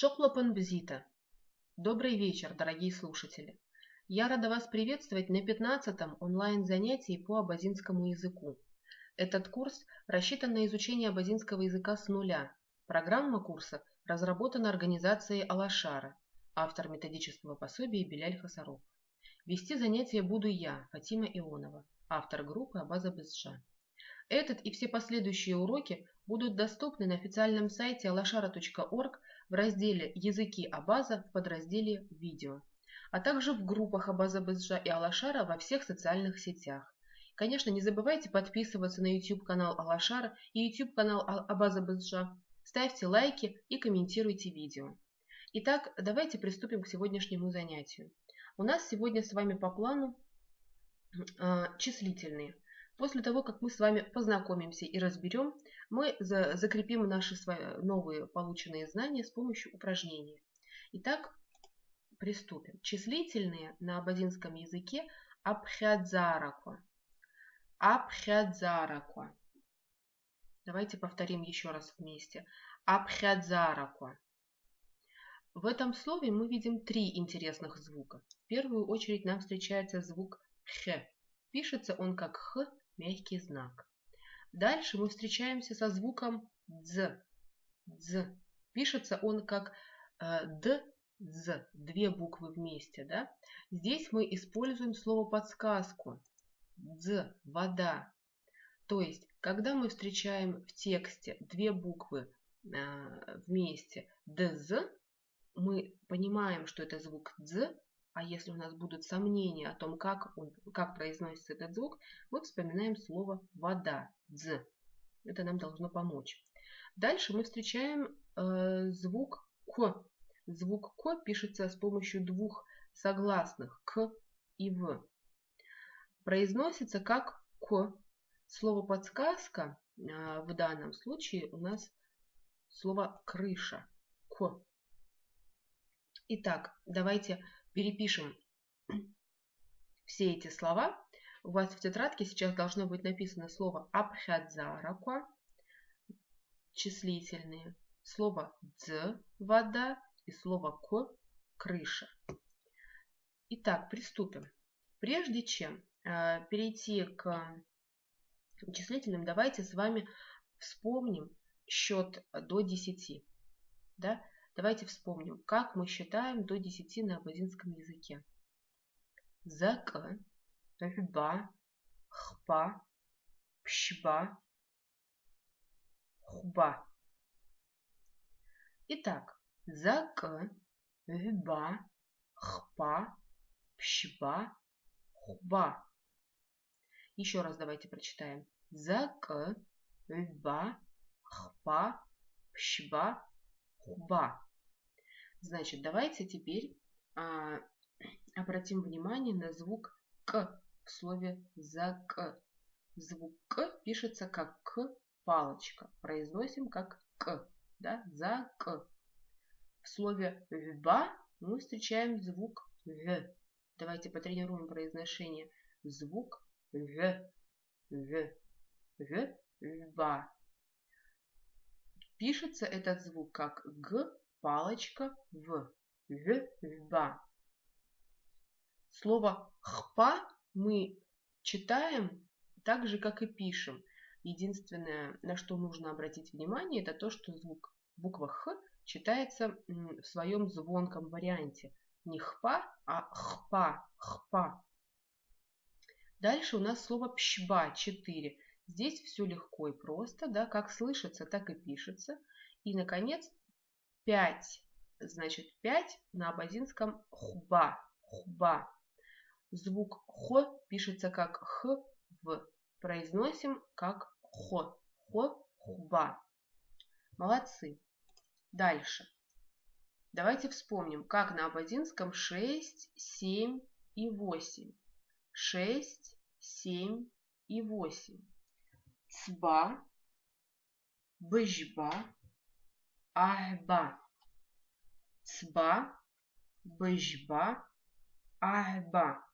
Шоклопен бзита. Добрый вечер, дорогие слушатели. Я рада вас приветствовать на 15-м онлайн-занятии по абазинскому языку. Этот курс рассчитан на изучение абазинского языка с нуля. Программа курса разработана организацией Алашара, автор методического пособия Беляль Хасаров. Вести занятия буду я, Фатима Ионова, автор группы Абаза Безджа. Этот и все последующие уроки будут доступны на официальном сайте alashara.org в разделе «Языки Абаза» в подразделе «Видео», а также в группах Абаза Безджа и Алашара во всех социальных сетях. Конечно, не забывайте подписываться на YouTube-канал Алашара и YouTube-канал Абаза Безджа, ставьте лайки и комментируйте видео. Итак, давайте приступим к сегодняшнему занятию. У нас сегодня с вами по плану числительные. После того, как мы с вами познакомимся и разберем, мы закрепим наши новые полученные знания с помощью упражнения. Итак, приступим. Числительные на абазинском языке абхядзараква. Абхядзараква. Давайте повторим еще раз вместе. Абхядзараква. В этом слове мы видим три интересных звука. В первую очередь нам встречается звук х. Пишется он как х, мягкий знак. Дальше мы встречаемся со звуком дз. Дз. Пишется он как д, з, две буквы вместе. Да? Здесь мы используем слово-подсказку. Дз, вода. То есть, когда мы встречаем в тексте две буквы вместе дз, мы понимаем, что это звук дз. А если у нас будут сомнения о том, как произносится этот звук, мы вспоминаем слово «вода» – «дз». Это нам должно помочь. Дальше мы встречаем звук «к». Звук «к» пишется с помощью двух согласных «к» и «в». Произносится как «к». Слово «подсказка» в данном случае у нас слово «крыша» – «к». Итак, давайте перепишем все эти слова. У вас в тетрадке сейчас должно быть написано слово абхядзараква, числительные, слово дз, вода и слово к, крыша. Итак, приступим. Прежде чем перейти к числительным, давайте с вами вспомним счет до 10. Да? Давайте вспомним, как мы считаем до 10 на абазинском языке. Зак, рба, хпа, пшба, хуба. Итак, зак, рба, хпа, пшба, хуба. Еще раз давайте прочитаем. Зак, рба, хпа, пшба, хуба. Значит, давайте теперь обратим внимание на звук «к» в слове «зак». Звук «к» пишется как «к» палочка. Произносим как «к». Да? «Зак». В слове «вба» мы встречаем звук «в». Давайте потренируем произношение. Звук «в». «В». «В». «Вба». Пишется этот звук как «г», палочка «в». «В». «Вба». Слово «хпа» мы читаем так же, как и пишем. Единственное, на что нужно обратить внимание, это то, что звук буква «х» читается в своем звонком варианте. Не «хпа», а «хпа», «хпа». Дальше у нас слово «пшба» 4. Здесь все легко и просто, да, как слышится, так и пишется. И, наконец, 5. Значит, 5 на абазинском «хуба», «хуба». Звук «х» пишется как «х», «в». Произносим как «хо», «хо», «хуба». Молодцы. Дальше. Давайте вспомним, как на абазинском 6, 7 и 8. 6, 7 и 8. Цба, бжба, ахба. Цба, бжба, ахба.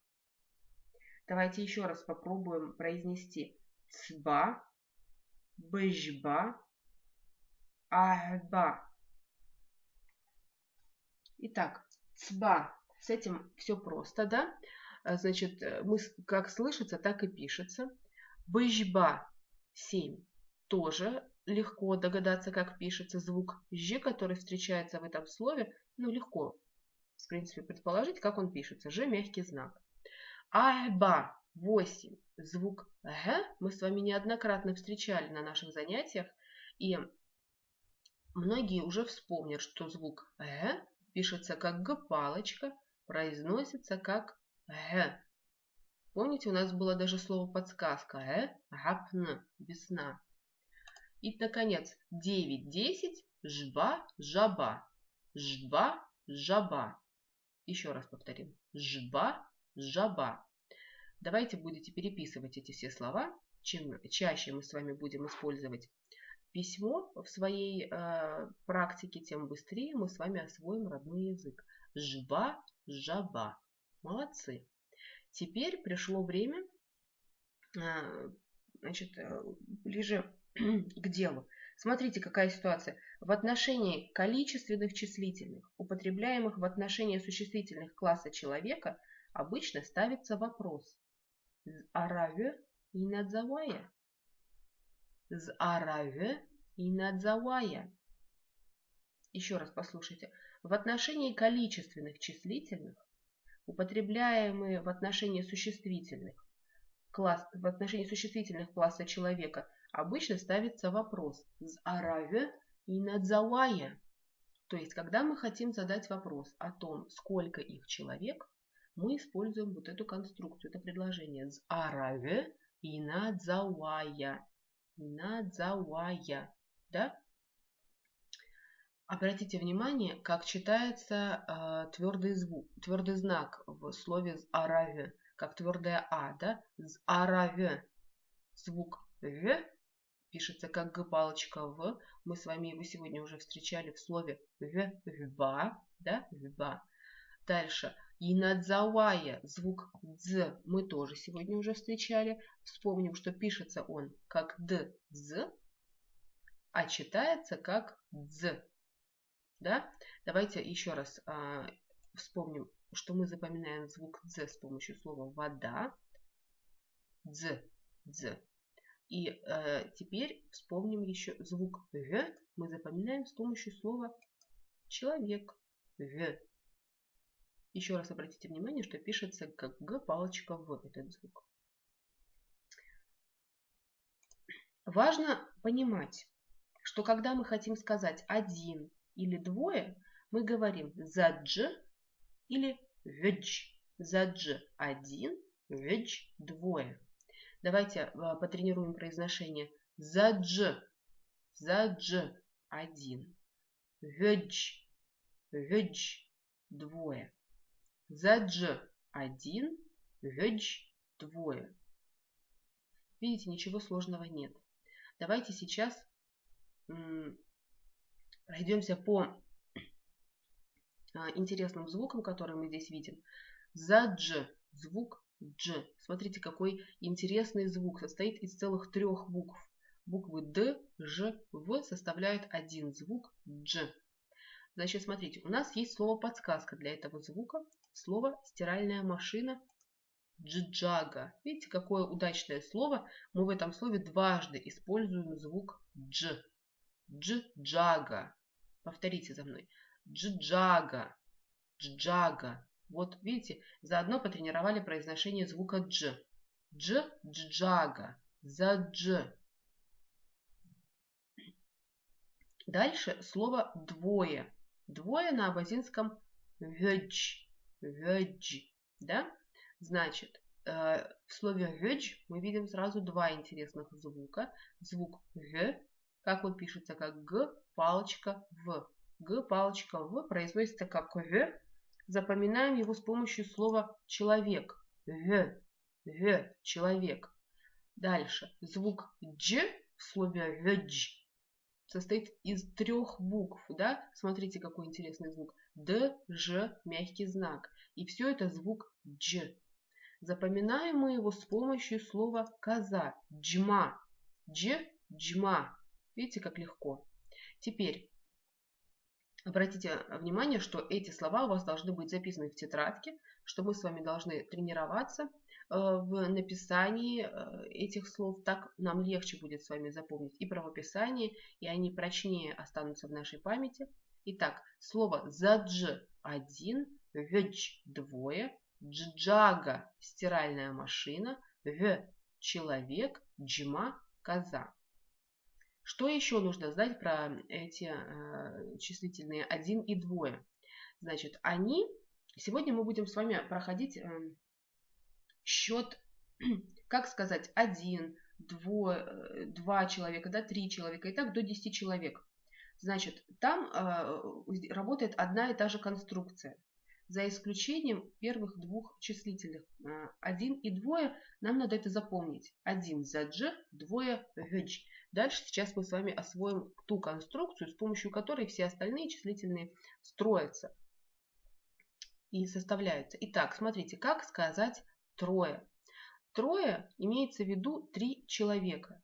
Давайте еще раз попробуем произнести цба, бжба, ахба. Итак, цба. С этим все просто, да? Значит, мы, как слышится, так и пишется. Быжба 7. Тоже легко догадаться, как пишется звук «ж», который встречается в этом слове. Ну, легко, в принципе, предположить, как он пишется. «Ж» – мягкий знак. Айба 8. Звук «г» мы с вами неоднократно встречали на наших занятиях. И многие уже вспомнят, что звук «г» пишется как «г-палочка», произносится как «г». Помните, у нас было даже слово подсказка гапн, весна. И, наконец, 9-10, жба, жаба. Жба, жаба. Еще раз повторим. Жба, жаба. Давайте будете переписывать эти все слова. Чем чаще мы с вами будем использовать письмо в своей практике, тем быстрее мы с вами освоим родной язык. Жба, жаба. Молодцы. Теперь пришло время, значит, ближе к делу. Смотрите, какая ситуация. В отношении количественных числительных, употребляемых в отношении существительных класса человека, обычно ставится вопрос. З араве и надзавая. З араве и надзавая. Еще раз послушайте. В отношении количественных числительных, употребляемые в отношении существительных класса человека, обычно ставится вопрос «з араве и надзавая». То есть, когда мы хотим задать вопрос о том, сколько их человек, мы используем вот эту конструкцию, это предложение «з араве и надзавая». И надзавая. Да? Обратите внимание, как читается твердый знак в слове «з араве», как твердое «а», да? «З араве». Звук «в» пишется как «г-палочка в». Мы с вами его сегодня уже встречали в слове «вба», да? «Вба». Дальше «и надзавая» звук «дз» мы тоже сегодня уже встречали. Вспомним, что пишется он как «д-з», а читается как «дз». Да? Давайте еще раз вспомним, что мы запоминаем звук «дз» с помощью слова «вода». «Дз», «дз». И теперь вспомним еще звук «г» мы запоминаем с помощью слова «человек». «Г». Еще раз обратите внимание, что пишется как «г» палочка «в» этот звук. Важно понимать, что когда мы хотим сказать «один» или «двое», мы говорим «задж» или «ведж». «Задж» – «один», «ведж» – «двое». Давайте потренируем произношение. «Задж», «задж» – «один». «Ведж», «ведж» – «двое». «Задж» – «один», «ведж» – «двое». Видите, ничего сложного нет. Давайте сейчас пройдемся по интересным звукам, которые мы здесь видим. Задж, звук дж. Смотрите, какой интересный звук. Состоит из целых 3 букв. Буквы д, ж, в составляют один звук дж. Значит, смотрите, у нас есть слово подсказка для этого звука. Слово стиральная машина джиджага. Видите, какое удачное слово. Мы в этом слове дважды используем звук дж. Джиджага. Повторите за мной. Джиджага. Джиджага. Вот видите, заодно потренировали произношение звука дж. Джиджага. Задж. Дальше слово двое. Двое на абазинском ведж. Ведж. Да? Значит, в слове ведж мы видим сразу 2 интересных звука. Звук г, как он пишется, как г, палочка в. Г, палочка в произносится как в. Запоминаем его с помощью слова человек. В, человек. Дальше. Звук дж в слове ведж состоит из 3 букв. Да? Смотрите, какой интересный звук. Д, Ж, мягкий знак. И все это звук дж. Запоминаем мы его с помощью слова коза. Джма. Дж, джма. Видите, как легко. Теперь Обратите внимание, что эти слова у вас должны быть записаны в тетрадке, что мы с вами должны тренироваться в написании этих слов. Так нам легче будет с вами запомнить и правописание, и они прочнее останутся в нашей памяти. Итак, слово задж один, вдж двое, джага стиральная машина, в человек, джма коза. Что еще нужно знать про эти числительные 1 и 2? Значит, сегодня мы будем с вами проходить счет, как сказать, 1, 2 человека, 3 человека, и так до 10 человек. Значит, там работает одна и та же конструкция. За исключением первых двух числительных. 1 и 2 нам надо это запомнить. 1 задж, 2 вдж. Дальше сейчас мы с вами освоим ту конструкцию, с помощью которой все остальные числительные строятся и составляются. Итак, смотрите, как сказать трое. Трое имеется в виду 3 человека.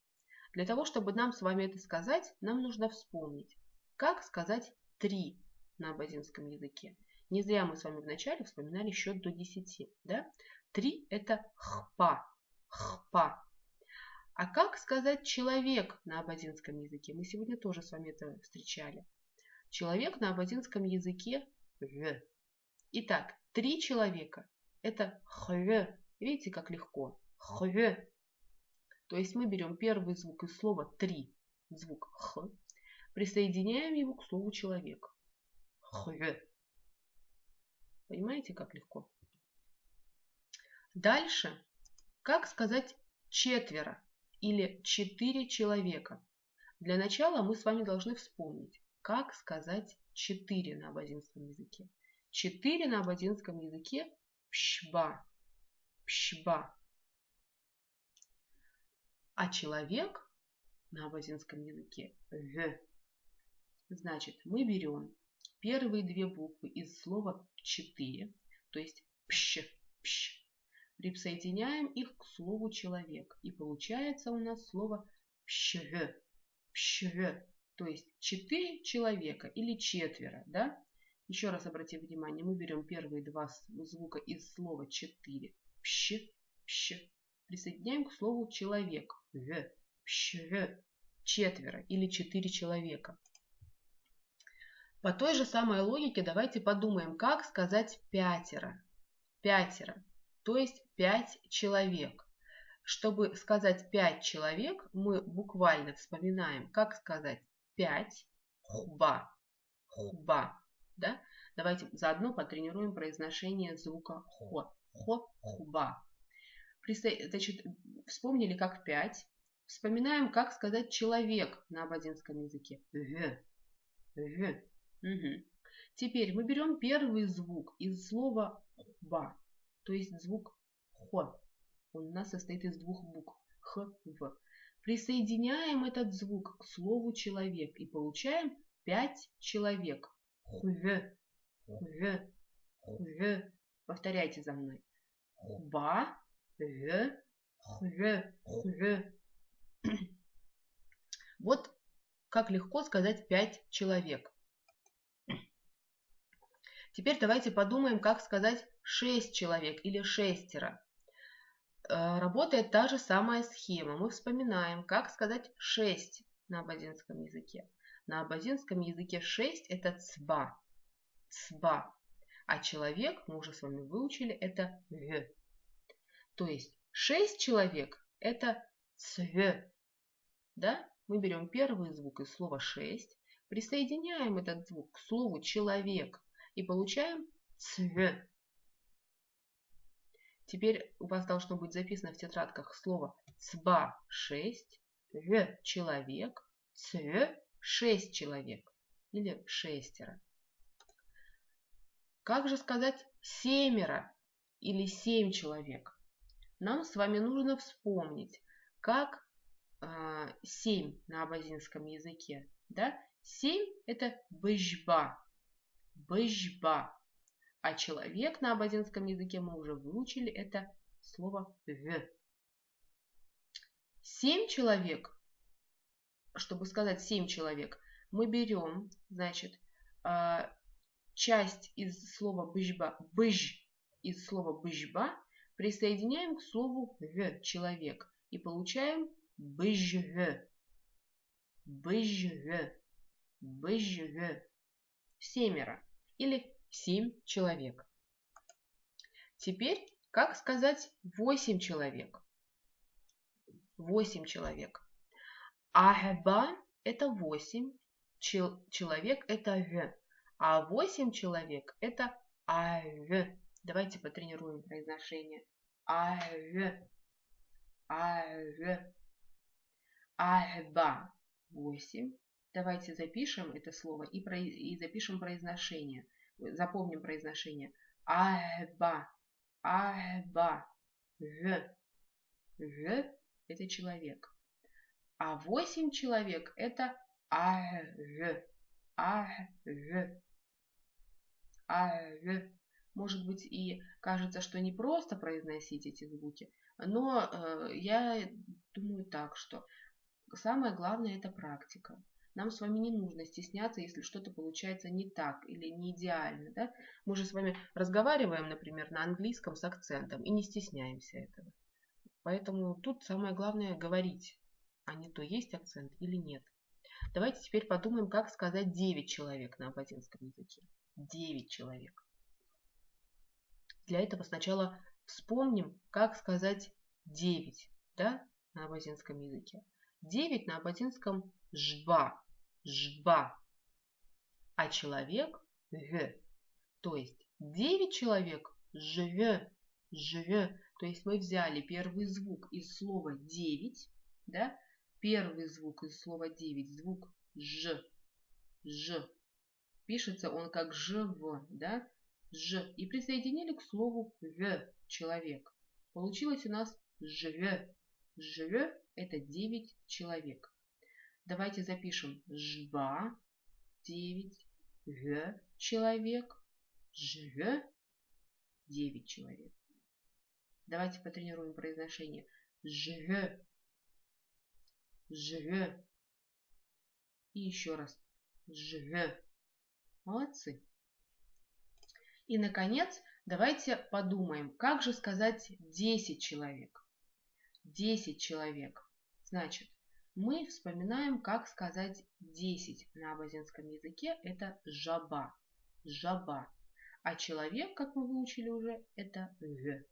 Для того, чтобы нам с вами это сказать, нам нужно вспомнить, как сказать 3 на абазинском языке. Не зря мы с вами вначале вспоминали счет до 10. Да? 3 это хпа. Хпа. А как сказать человек на абазинском языке? Мы сегодня тоже с вами это встречали. Человек на абазинском языке в. Итак, 3 человека это хв. Видите, как легко? Хв. То есть мы берем первый звук из слова 3, звук х, присоединяем его к слову человек. Хв. Понимаете, как легко? Дальше, как сказать четверо или 4 человека? Для начала мы с вами должны вспомнить, как сказать 4 на абазинском языке. 4 на абазинском языке пшба. Пшба. А человек на абазинском языке в. Значит, мы берем первые 2 буквы из слова 4, то есть пш, пш, присоединяем их к слову человек. И получается у нас слово пшв, пшв, то есть 4 человека или четверо. Да? Еще раз обратите внимание, мы берем первые 2 звука из слова 4, пш, пш, присоединяем к слову человек, в, пшв, четверо или 4 человека. По той же самой логике давайте подумаем, как сказать пятеро. Пятеро, то есть 5 человек. Чтобы сказать 5 человек, мы буквально вспоминаем, как сказать 5 хуба. Хуба. Да? Давайте заодно потренируем произношение звука хо. Хо, хуба. Значит, вспомнили, как 5. Вспоминаем, как сказать человек на абазинском языке. В. Угу. Теперь мы берем первый звук из слова хуба, то есть звук хо. Он у нас состоит из 2 букв х, в. Присоединяем этот звук к слову человек и получаем 5 человек. В. Повторяйте за мной. Хуба, в. Вот как легко сказать 5 человек. Теперь давайте подумаем, как сказать 6 человек или шестеро. Работает та же самая схема. Мы вспоминаем, как сказать 6 на абазинском языке. На абазинском языке 6 это цба. Цба. А человек, мы уже с вами выучили, это в. То есть 6 человек это цв. Да? Мы берем первый звук из слова 6, присоединяем этот звук к слову человек и получаем цв. Теперь у вас должно быть записано в тетрадках слово цба 6, в человек, цв 6 человек или шестеро. Как же сказать семеро или 7 человек? Нам с вами нужно вспомнить, как 7 на абазинском языке. Да? 7 это бжба. Бжба. А человек на абазинском языке мы уже выучили это слово в. 7 человек, чтобы сказать 7 человек, мы берем, значит, часть из слова быжба, быж из слова быжба присоединяем к слову г, человек, и получаем быжг, быжг, быжг, семеро или 7 человек. Теперь, как сказать 8 человек? 8 человек. Ахба – это 8, человек – это г, а 8 человек – это аг. Давайте потренируем произношение. Аг, аг, ахба – 8. Давайте запишем это слово и запишем произношение. Запомним произношение. Ахба, ахба, г. Г – это человек. А 8 человек – это аг, аг, аг. Может быть, и кажется, что не просто произносить эти звуки, но я думаю так, что самое главное – это практика. Нам с вами не нужно стесняться, если что-то получается не так или не идеально. Да? Мы же с вами разговариваем, например, на английском с акцентом и не стесняемся этого. Поэтому тут самое главное говорить, а не то есть акцент или нет. Давайте теперь подумаем, как сказать 9 человек на абазинском языке. 9 человек. Для этого сначала вспомним, как сказать 9, да, на абазинском языке. 9 на абазинском жба, жба, а человек г. То есть 9 человек жг, жг. То есть мы взяли первый звук из слова 9, да, первый звук из слова 9, звук ж, ж. Пишется он как жв, да, ж. И присоединили к слову г, человек. Получилось у нас жг. Жг – это 9 человек. Давайте запишем жба, 9, г, человек, жг, 9 человек. Давайте потренируем произношение. Жг, жг. И еще раз. Жг. Молодцы. И, наконец, давайте подумаем, как же сказать 10 человек. 10 человек. Значит, мы вспоминаем, как сказать 10 на абазинском языке. Это жаба. Жаба. А человек, как мы выучили уже, это г.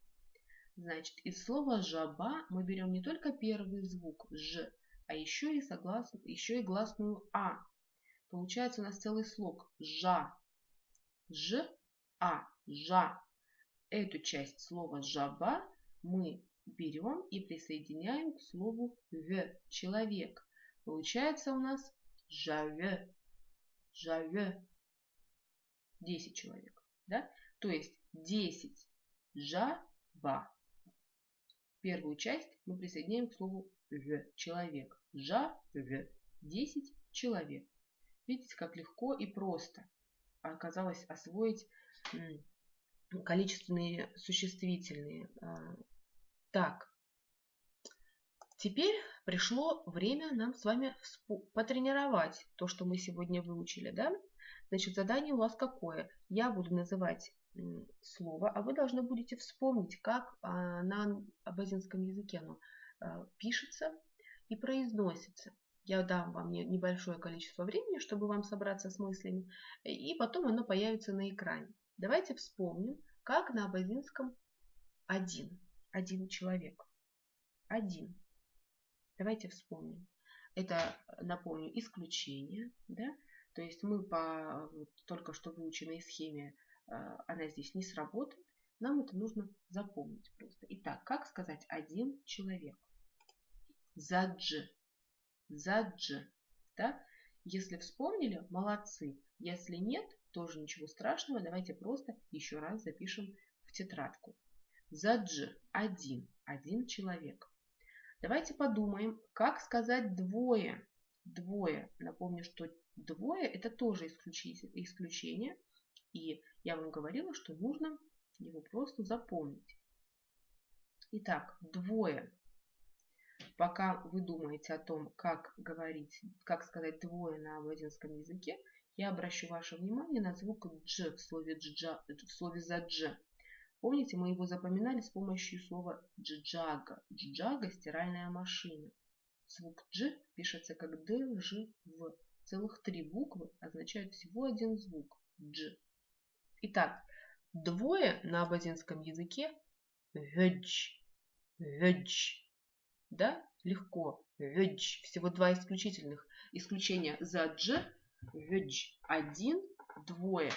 Значит, из слова жаба мы берем не только первый звук ж, а еще и гласную а. Получается у нас целый слог жа. Ж, а, жа. Эту часть слова жаба мы берем и присоединяем к слову г, человек. Получается у нас жаве, жаве. 10 человек, да? То есть 10 жаба. Первую часть мы присоединяем к слову г, человек. Жаве. 10 человек. Видите, как легко и просто оказалось освоить количественные существительные. Так, теперь пришло время нам с вами потренировать то, что мы сегодня выучили, да? Значит, задание у вас какое? Я буду называть слово, а вы должны будете вспомнить, как на абазинском языке оно пишется и произносится. Я дам вам небольшое количество времени, чтобы вам собраться с мыслями, и потом оно появится на экране. Давайте вспомним, как на абазинском один человек. Один. Давайте вспомним. Это, напомню, исключение, да? То есть мы по только что выученной схеме, она здесь не сработает. Нам это нужно запомнить просто. Итак, как сказать один человек? Задж. Задж. Да? Если вспомнили, молодцы. Если нет, тоже ничего страшного. Давайте просто еще раз запишем в тетрадку. Задж. Один человек. Давайте подумаем, как сказать двое. Двое. Напомню, что двое это тоже исключение. И я вам говорила, что нужно его просто запомнить. Итак, двое. Пока вы думаете о том, как сказать двое на абазинском языке, я обращу ваше внимание на звук дж в слове задж. Помните, мы его запоминали с помощью слова джага. Джага – стиральная машина. Звук дж пишется как д, ж, в. Целых 3 буквы означают всего один звук дж. Итак, двое на абазинском языке ведж, ведж. Да, легко. Ведж. Всего 2 исключения за дж, ведж. 1, двое.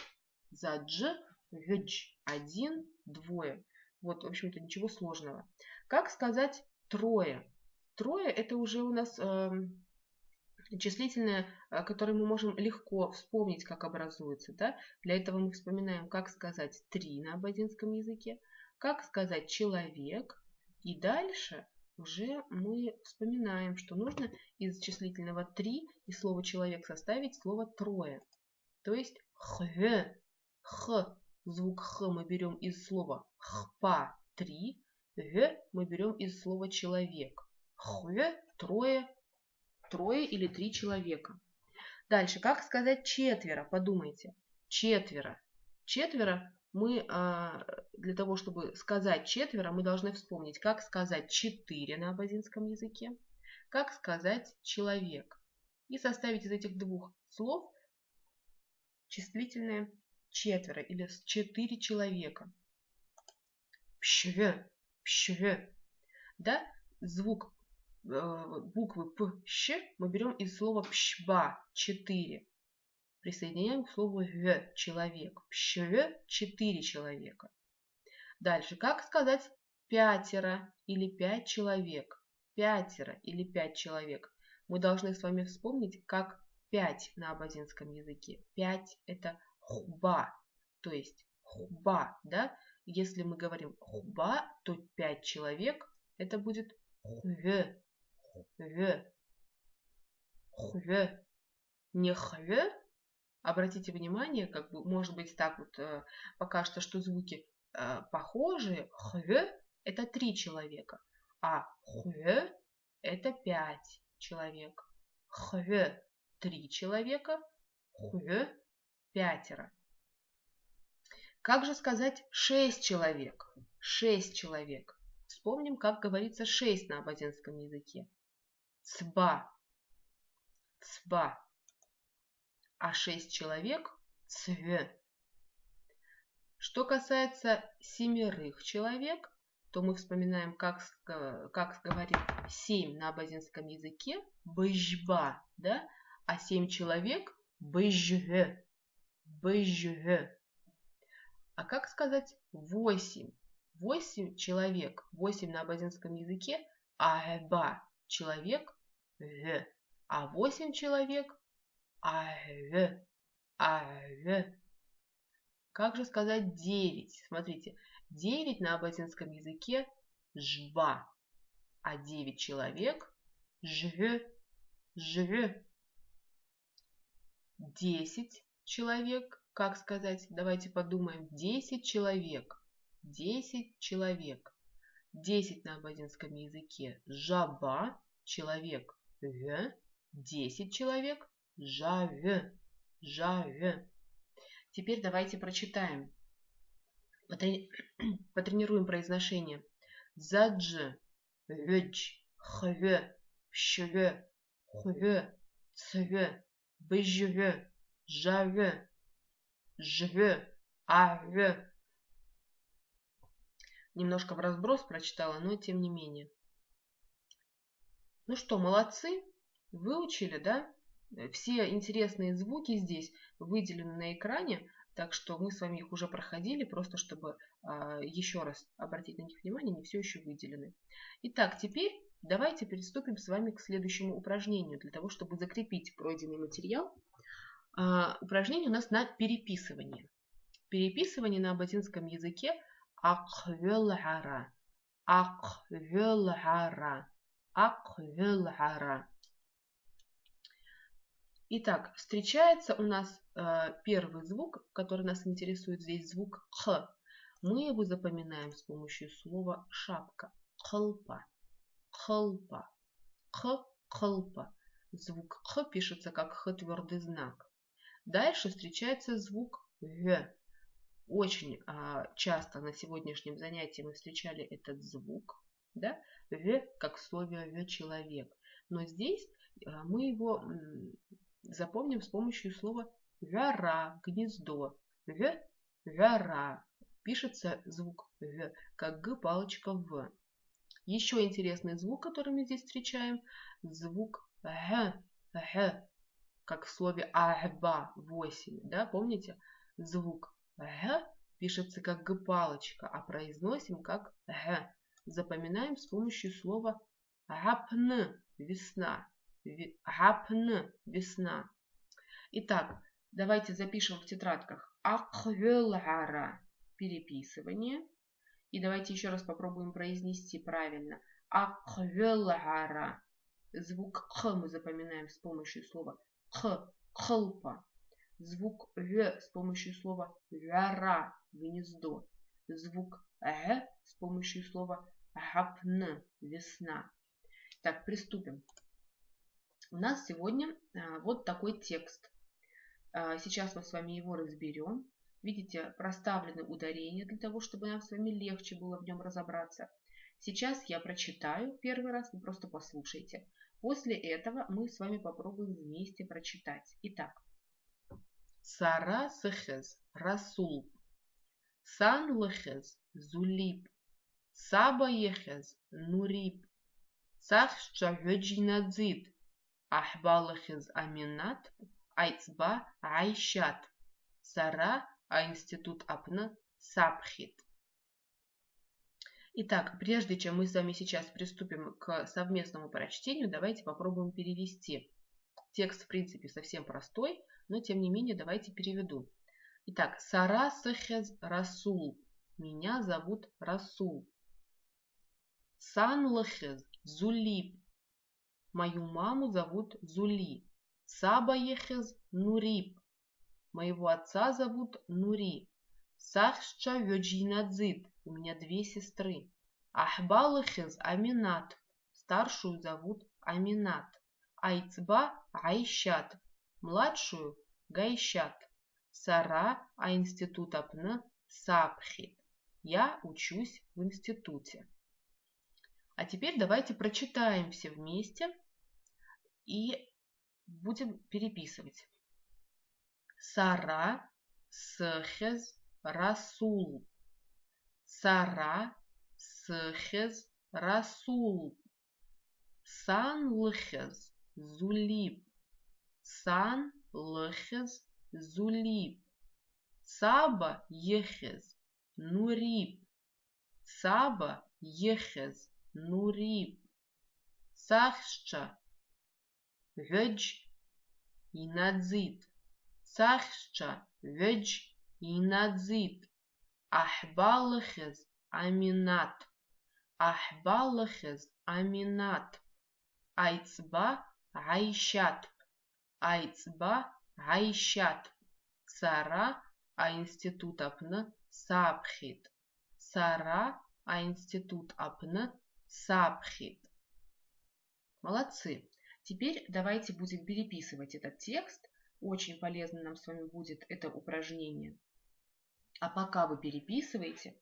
За дж, ведж. 1, двое. Вот, в общем-то, ничего сложного. Как сказать трое? Трое это уже у нас числительное, которое мы можем легко вспомнить, как образуется. Да? Для этого мы вспоминаем, как сказать 3 на абазинском языке, как сказать человек. И дальше уже мы вспоминаем, что нужно из числительного 3 и слова человек составить слово трое. То есть х, звук х мы берем из слова хпа 3, г мы берем из слова человек. Х, трое, трое или 3 человека. Дальше, как сказать четверо? Подумайте. Четверо. Четверо мы, для того, чтобы сказать четверо, мы должны вспомнить, как сказать 4 на абазинском языке, как сказать человек. И составить из этих 2 слов числительное четверо или 4 человека. Пщве, пщве. Да, звук буквы п, щ мы берем из слова пщба, 4. Присоединяем к слову г, человек. Пщве, 4 человека. Дальше, как сказать пятеро или 5 человек? Пятеро или 5 человек. Мы должны с вами вспомнить, как 5 на абазинском языке. 5 это хуба, то есть хуба, да? Если мы говорим хуба, то 5 человек это будет г. Г. Г. Не хве. Обратите внимание, как бы, может быть, так вот покажется, что звуки похожие. Хве это 3 человека, а хве это 5 человек. Хве 3 человека, хве 5. Как же сказать 6 человек? 6 человек. Вспомним, как говорится 6 на абазинском языке. Цба. Цба. А 6 человек цве. Что касается 7 человек, то мы вспоминаем, как говорит 7 на абазинском языке быжба, да? А 7 человек быжге. Быжге. А как сказать 8? 8 человек. 8 на абазинском языке аэба. Человек г. А 8 человек аэ. Аэ. Как же сказать 9? Смотрите, 9 на абазинском языке жба. А 9 человек жве. Жве. 10 человек. Как сказать? Давайте подумаем. 10 человек. 10 человек. 10 на абазинском языке жаба. Человек г. 10 человек жаве. Жаве. Теперь давайте прочитаем. Потренируем произношение. Задж, ведж, хве, пщве, хве, цве, быжве, жаве, жве, аве. Немножко в разброс прочитала, но тем не менее. Ну что, молодцы? Выучили, да? Все интересные звуки здесь выделены на экране, так что мы с вами их уже проходили, просто чтобы еще раз обратить на них внимание, они все еще выделены. Итак, теперь давайте приступим с вами к следующему упражнению, для того, чтобы закрепить пройденный материал. Упражнение у нас на переписывание. Переписывание на абазинском языке аквелара. Аквелара. Аквелара. Итак, встречается у нас первый звук, который нас интересует здесь, звук х. Мы его запоминаем с помощью слова шапка. Хлпа. Хлпа. Х. Хлпа. Звук х пишется как х твердый знак. Дальше встречается звук «г». Очень часто на сегодняшнем занятии мы встречали этот звук, да? «Г» как в слове «г» человек. Но здесь мы его запомним с помощью слова «гора», гнездо. «Г», «гора». Пишется звук «г» как «г» палочка «в». Еще интересный звук, который мы здесь встречаем, звук «г», «г», как в слове «ахба» 8, да, помните? Звук «г» пишется как «г-палочка», а произносим как «г». Запоминаем с помощью слова «гапн» – весна. «Гапн» – весна. Итак, давайте запишем в тетрадках «аквелгара» – переписывание. И давайте еще раз попробуем произнести правильно. «Аквелгара». Звук «х» мы запоминаем с помощью слова «х» – «хлпа». Звук «г» с помощью слова «гора» – «гнездо». Звук «г» с помощью слова «гапн» – «весна». Так, приступим. У нас сегодня вот такой текст. Сейчас мы с вами его разберем. Видите, проставлены ударения для того, чтобы нам с вами легче было в нем разобраться. Сейчас я прочитаю первый раз, вы просто послушайте. После этого мы с вами попробуем вместе прочитать. Итак. Сара сехез расул. Сан лехез зулип. Саба ехез нурип. Сах шагеджинадзид. Ахба лехез аминат. Айцба айшат. Сара а институт апна сапхит. Итак, прежде чем мы с вами сейчас приступим к совместному прочтению, давайте попробуем перевести. Текст, в принципе, совсем простой, но тем не менее давайте переведу. Итак, Сара сехез расул. Меня зовут Расул. Сан лехез зулип. Мою маму зовут Зули. Саба ехез нурип. Моего отца зовут Нури. Сахша веджинадзид. У меня 2 сестры. Ахбалыхез Аминат. Старшую зовут Аминат. Айцба Айшат. Младшую Гайшат. Сара а институт апна Сапхит. Я учусь в институте. А теперь давайте прочитаем все вместе и будем переписывать. Сара сехез расул. Сара сехез расул. Сан лехез зулип. Сан лехез зулип. Саба ехез нурип. Саба ехез нурип. Сахша ведж инадзит. Сахша ведж инадзит. Ахбалыхез аминат. Ахбалыхез аминат. Айцба айшат. Айцба айшат. Сара а институт апна сапхит. Сара а институт апна сапхит. Молодцы. Теперь давайте будем переписывать этот текст. Очень полезно нам с вами будет это упражнение. А пока вы переписываете,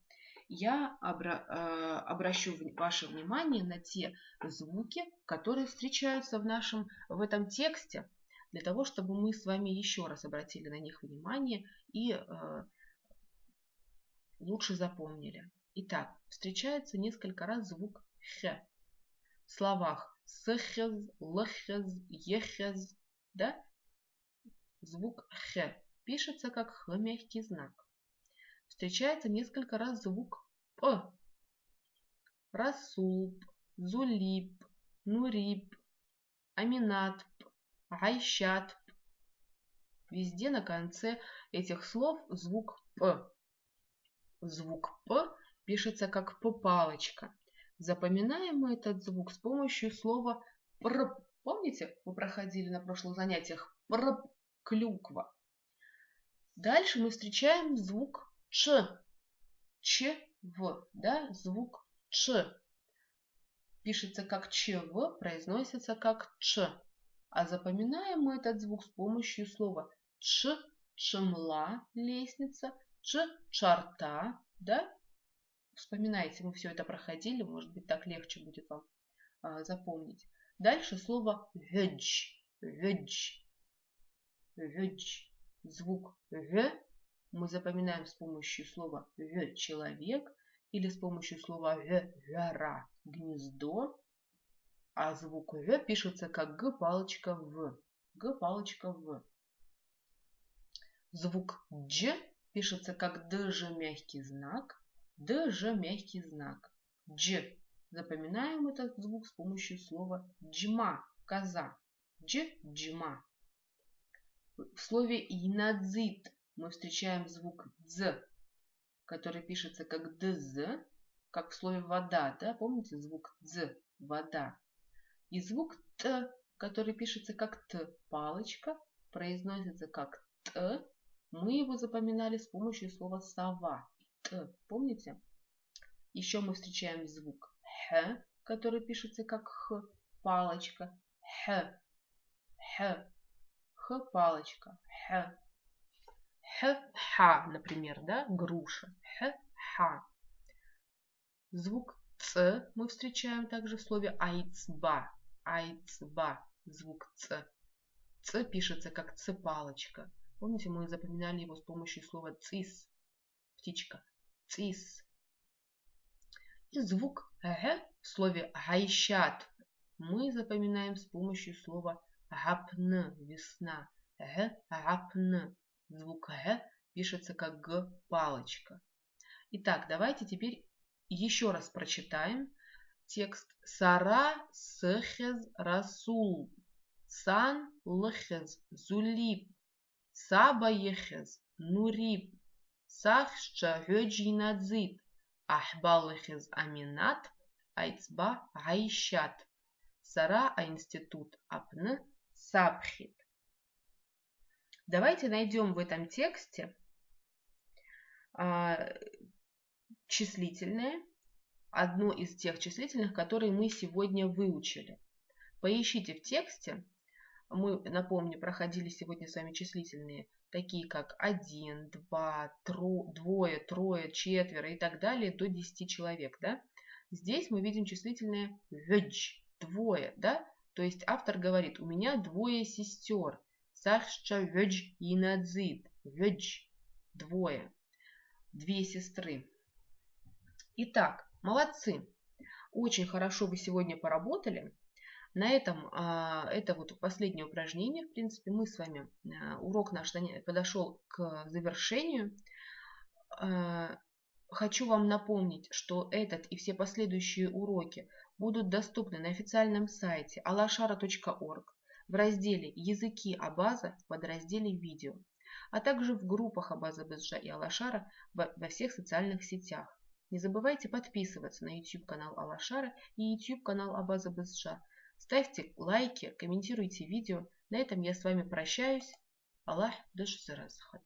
я обращу ваше внимание на те звуки, которые встречаются в этом тексте, для того, чтобы мы с вами еще раз обратили на них внимание и лучше запомнили. Итак, встречается несколько раз звук «х». В словах «сехез», «лехез», «ехез», да? Звук «х» пишется как «х» мягкий знак. Встречается несколько раз звук «п». Расул, Зулип, Нурип, Аминат, Айшат. Везде на конце этих слов звук «п». Звук «п» пишется как «п-палочка». Запоминаем мы этот звук с помощью слова «пр». Помните, мы проходили на прошлых занятиях «пр» – клюква. Дальше мы встречаем звук «ч». Ч-в, да, звук «ч». Пишется как «ч-в», произносится как «ч». А запоминаем мы этот звук с помощью слова Ч, чмла, лестница. Ч, чарта, да? Вспоминайте, мы все это проходили, может быть, так легче будет вам запомнить. Дальше слово ведж, ведж, ведж. Звук в мы запоминаем с помощью слова в человек или с помощью слова в гора гнездо, а звук в пишется как г палочка в, г палочка в. Звук дж пишется как дж мягкий знак, дж мягкий знак. Дж. Запоминаем этот звук с помощью слова джма, коза. Дж, джма. В слове инадзит мы встречаем звук дз, который пишется как дз, как в слове вода, да, помните звук дз, вода. И звук т, который пишется как т, палочка, произносится как т, мы его запоминали с помощью слова сова, т, помните? Еще мы встречаем звук х, который пишется как х, палочка, х, х, х, палочка, х. Х-ха, например, да, груша. Х-ха. Звук ц мы встречаем также в слове айцба. Айцба. Звук ц. Ц пишется как ц-палочка. Помните, мы запоминали его с помощью слова цис. Птичка. Цис. И звук г в слове гайщат мы запоминаем с помощью слова гапн. Весна. Гапн. Звук г пишется как г палочка. Итак, давайте теперь еще раз прочитаем текст. Сара сехез расул. Сан лхез зулиб. Саба ехез нуриб. Сахща гёджинадзит. Ахбалхез аминат. Айцба гайщат. Сара институт апн сабхит. Давайте найдем в этом тексте числительное, одно из тех числительных, которые мы сегодня выучили. Поищите в тексте, мы, напомню, проходили сегодня с вами числительные, такие как 1, 2, двое, трое, четверо и так далее, до 10 человек. Да? Здесь мы видим числительное ведж, двое. Да? То есть автор говорит, у меня двое сестер. Сахща ведж инадзит. Ведж. Двое. Две сестры. Итак, молодцы. Очень хорошо вы сегодня поработали. На этом это вот последнее упражнение. В принципе, мы с вами, урок наш подошел к завершению. Хочу вам напомнить, что этот и все последующие уроки будут доступны на официальном сайте alashara.org. В разделе «Языки Абаза» в подразделе «Видео», а также в группах Абаза Безджа и Алашара во всех социальных сетях. Не забывайте подписываться на YouTube-канал Алашара и YouTube-канал Абаза Безджа. Ставьте лайки, комментируйте видео. На этом я с вами прощаюсь. Аллах дашь заразхат.